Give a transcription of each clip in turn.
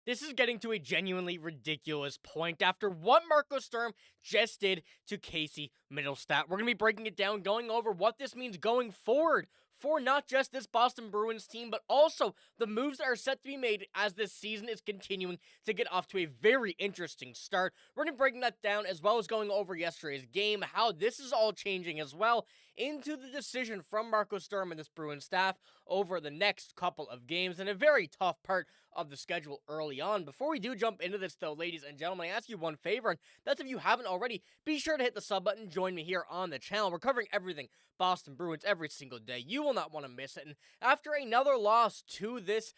This is getting to a genuinely ridiculous point after what Marco Sturm just did to Casey Mittelstadt. We're going to be breaking it down, going over what this means going forward for not just this Boston Bruins team, but also the moves that are set to be made as this season is continuing to get off to a very interesting start. We're going to be breaking that down as well as going over yesterday's game, how this is all changing as well into the decision from Marco Sturm and this Bruins staff over the next couple of games and a very tough part of the schedule early on. Before we do jump into this though, ladies and gentlemen, I ask you one favor, and that's if you haven't already, be sure to hit the sub button, join me here on the channel. We're covering everything Boston Bruins every single day. You will not want to miss it. And after another loss to this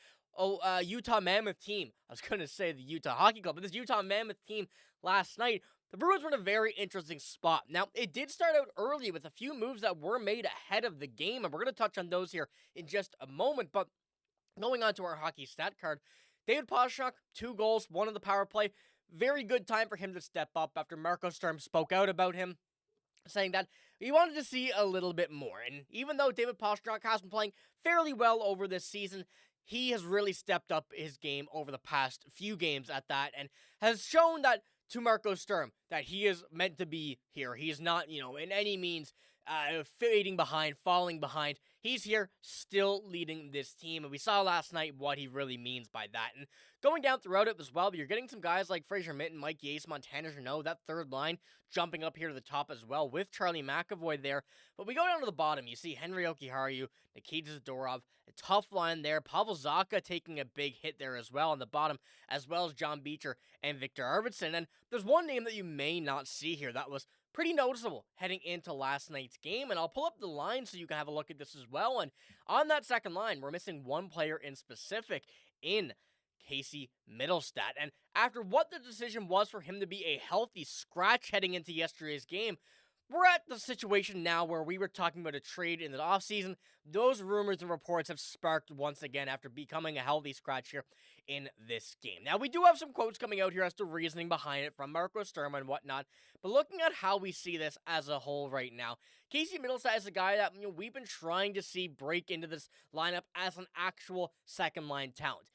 Utah Mammoth team, I was going to say the Utah Hockey Club, but this Utah Mammoth team last night, the Bruins were in a very interesting spot. Now, it did start out early with a few moves that were made ahead of the game, and we're going to touch on those here in just a moment, but going on to our hockey stat card, David Pastrnak, 2 goals, 1 on the power play. Very good time for him to step up after Marco Sturm spoke out about him, saying that he wanted to see a little bit more. And even though David Pastrnak has been playing fairly well over this season, he has really stepped up his game over the past few games at that and has shown that to Marco Sturm that he is meant to be here. He is not, in any means fading behind, falling behind. He's here still leading this team. And we saw last night what he really means by that. And going down throughout it as well, but you're getting some guys like Fraser Minton, Mike Yates, Montana Jeannot, that third line jumping up here to the top as well with Charlie McAvoy there. But we go down to the bottom. You see Henry Okiharu, Nikita Zadorov, a tough line there. Pavel Zacha taking a big hit there as well on the bottom, as well as John Beecher and Victor Arvidsson. And there's one name that you may not see here that was pretty noticeable heading into last night's game, and I'll pull up the line so you can have a look at this as well. And on that second line, we're missing one player in specific in Casey Mittelstadt. And after what the decision was for him to be a healthy scratch heading into yesterday's game, we're at the situation now where we were talking about a trade in the offseason. Those rumors and reports have sparked once again after becoming a healthy scratch here in this game. Now, we do have some quotes coming out here as to reasoning behind it from Marco Sturm and whatnot, but looking at how we see this as a whole right now, Casey Mittelstadt is a guy that we've been trying to see break into this lineup as an actual second-line talent.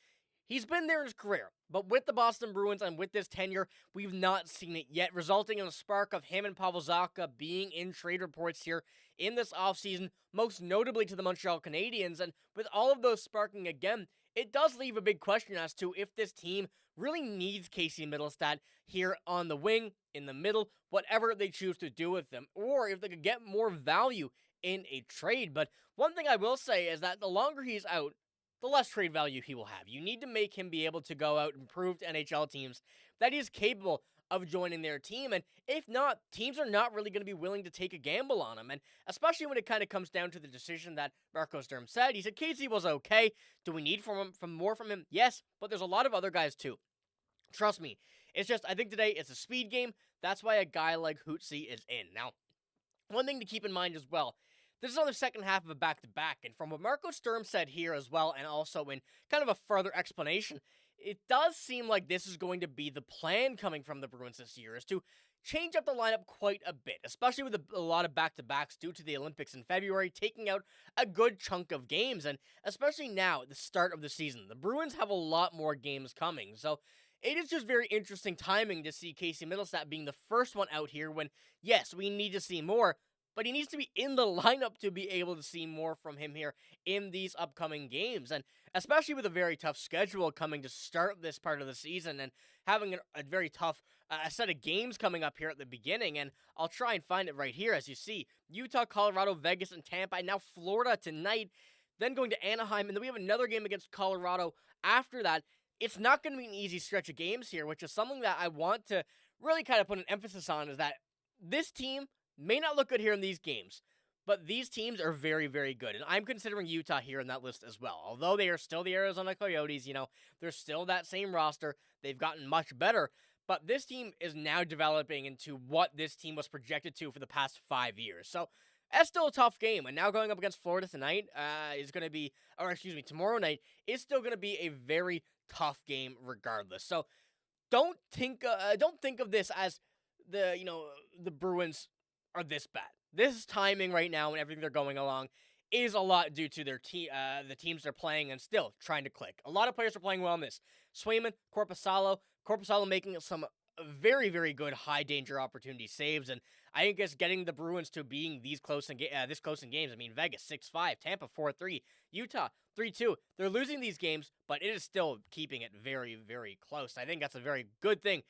He's been there in his career, but with the Boston Bruins and with this tenure, we've not seen it yet, resulting in a spark of him and Pavel Zacha being in trade reports here in this offseason, most notably to the Montreal Canadiens. And with all of those sparking again, it does leave a big question as to if this team really needs Casey Mittelstadt here on the wing, in the middle, whatever they choose to do with them, or if they could get more value in a trade. But one thing I will say is that the longer he's out, the less trade value he will have. You need to make him be able to go out and prove to NHL teams that he's capable of joining their team. And if not, teams are not really going to be willing to take a gamble on him. And especially when it kind of comes down to the decision that Marco Sturm said. He said Casey was okay. Do we need more from him? Yes, but there's a lot of other guys too. Trust me. It's just, I think today it's a speed game. That's why a guy like Hootsy is in. Now, one thing to keep in mind as well, this is on the second half of a back-to-back, and from what Marco Sturm said here as well, and also in kind of a further explanation, it does seem like this is going to be the plan coming from the Bruins this year, is to change up the lineup quite a bit, especially with a lot of back-to-backs due to the Olympics in February, taking out a good chunk of games, and especially now at the start of the season. The Bruins have a lot more games coming, so it is just very interesting timing to see Casey Mittelstadt being the first one out here when, yes, we need to see more, but he needs to be in the lineup to be able to see more from him here in these upcoming games. And especially with a very tough schedule coming to start this part of the season and having a very tough set of games coming up here at the beginning. And I'll try and find it right here as you see. Utah, Colorado, Vegas, and Tampa, and now Florida tonight. Then going to Anaheim, and then we have another game against Colorado after that. It's not going to be an easy stretch of games here, which is something that I want to really kind of put an emphasis on, is that this team may not look good here in these games, but these teams are very, very good. And I'm considering Utah here in that list as well. Although they are still the Arizona Coyotes, they're still that same roster. They've gotten much better. But this team is now developing into what this team was projected to for the past 5 years. So that's still a tough game. And now going up against Florida tonight tomorrow night is still going to be a very tough game regardless. So don't think of this as the Bruins are this bad. This timing right now and everything they're going along is a lot due to their the teams they're playing and still trying to click. A lot of players are playing well in this. Swayman, Korpisalo making some very, very good high danger opportunity saves, and I think it's getting the Bruins to being this close in games. I mean, Vegas 6-5, Tampa 4-3, Utah 3-2. They're losing these games, but it is still keeping it very, very close. I think that's a very good thing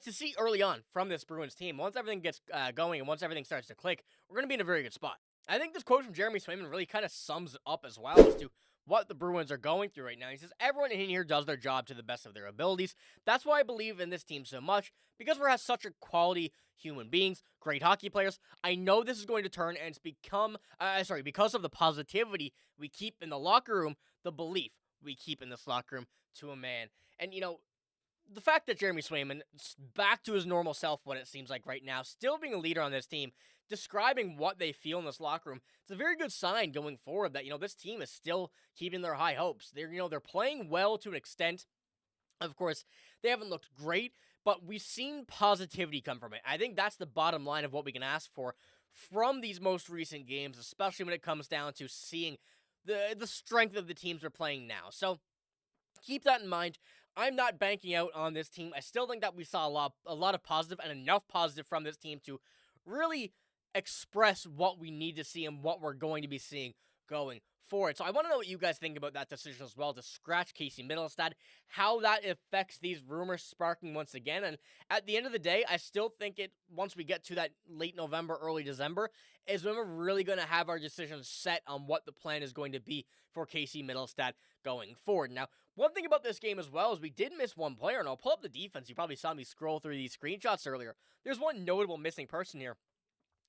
to see early on from this Bruins team. Once everything gets going and once everything starts to click, we're going to be in a very good spot. I think this quote from Jeremy Swayman really kind of sums it up as well as to what the Bruins are going through right now. He says, everyone in here does their job to the best of their abilities. That's why I believe in this team so much, because we're such a quality human beings, great hockey players. I know this is going to turn, and it's because of the positivity we keep in the locker room, the belief we keep in this locker room to a man. And, the fact that Jeremy Swayman is back to his normal self, what it seems like right now, still being a leader on this team, describing what they feel in this locker room, it's a very good sign going forward that, this team is still keeping their high hopes. They're playing well to an extent. Of course, they haven't looked great, but we've seen positivity come from it. I think that's the bottom line of what we can ask for from these most recent games, especially when it comes down to seeing the strength of the teams we're playing now. So keep that in mind. I'm not banking out on this team. I still think that we saw a lot of positive and enough positive from this team to really express what we need to see and what we're going to be seeing going forward. So I want to know what you guys think about that decision as well, to scratch Casey Mittelstadt, how that affects these rumors sparking once again. And at the end of the day, I still think once we get to that late November, early December, is when we're really going to have our decisions set on what the plan is going to be for Casey Mittelstadt going forward. Now, one thing about this game as well is we did miss one player, and I'll pull up the defense. You probably saw me scroll through these screenshots earlier. There's one notable missing person here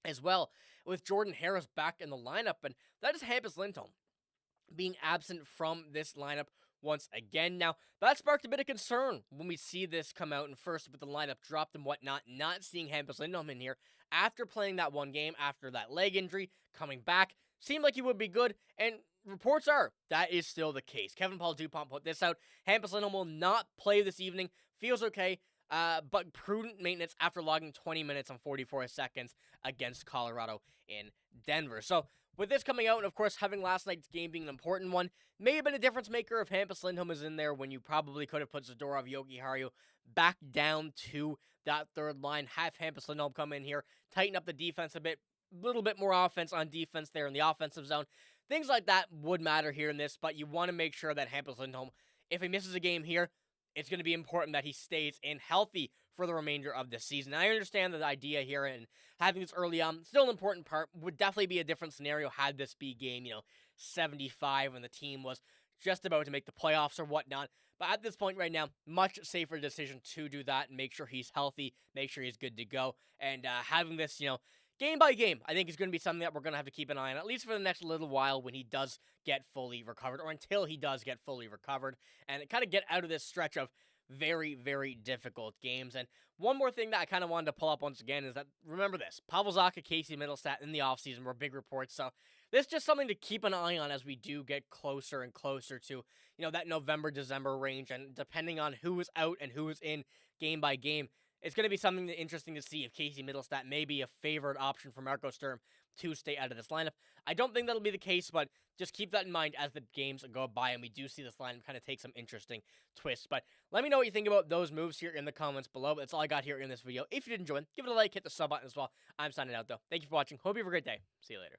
as well, with Jordan Harris back in the lineup, and that is Elias Lindholm being absent from this lineup once again. Now, that sparked a bit of concern when we see this come out, and first with the lineup dropped and whatnot, not seeing Elias Lindholm in here after playing that one game, after that leg injury, coming back, seemed like he would be good, and reports are that is still the case. Kevin Paul Dupont put this out. Elias Lindholm will not play this evening, feels okay, but prudent maintenance after logging 20 minutes and 44 seconds against Colorado in Denver. So, with this coming out, and of course having last night's game being an important one, may have been a difference maker if Elias Lindholm is in there when you probably could have put Zadorov, Jokiharju back down to that third line. Have Elias Lindholm come in here, tighten up the defense a bit, little bit more offense on defense there in the offensive zone. Things like that would matter here in this, but you want to make sure that Elias Lindholm, if he misses a game here, it's going to be important that he stays in healthy for the remainder of the season. I understand the idea here, and having this early on, still an important part, would definitely be a different scenario had this be game, 75 when the team was just about to make the playoffs or whatnot. But at this point right now, much safer decision to do that and make sure he's healthy, make sure he's good to go. And having this, game by game, I think is going to be something that we're going to have to keep an eye on, at least for the next little while when he does get fully recovered, or until he does get fully recovered, and kind of get out of this stretch of very, very difficult games. And one more thing that I kind of wanted to pull up once again is that, remember this, Pavel Zacha, Casey Mittelstadt in the offseason were big reports, so this is just something to keep an eye on as we do get closer and closer to, that November, December range, and depending on who is out and who is in game by game, it's going to be something interesting to see if Casey Mittelstadt may be a favored option for Marco Sturm to stay out of this lineup. I don't think that'll be the case, but just keep that in mind as the games go by and we do see this lineup kind of take some interesting twists. But let me know what you think about those moves here in the comments below. That's all I got here in this video. If you did enjoy, give it a like, hit the sub button as well. I'm signing out, though. Thank you for watching. Hope you have a great day. See you later.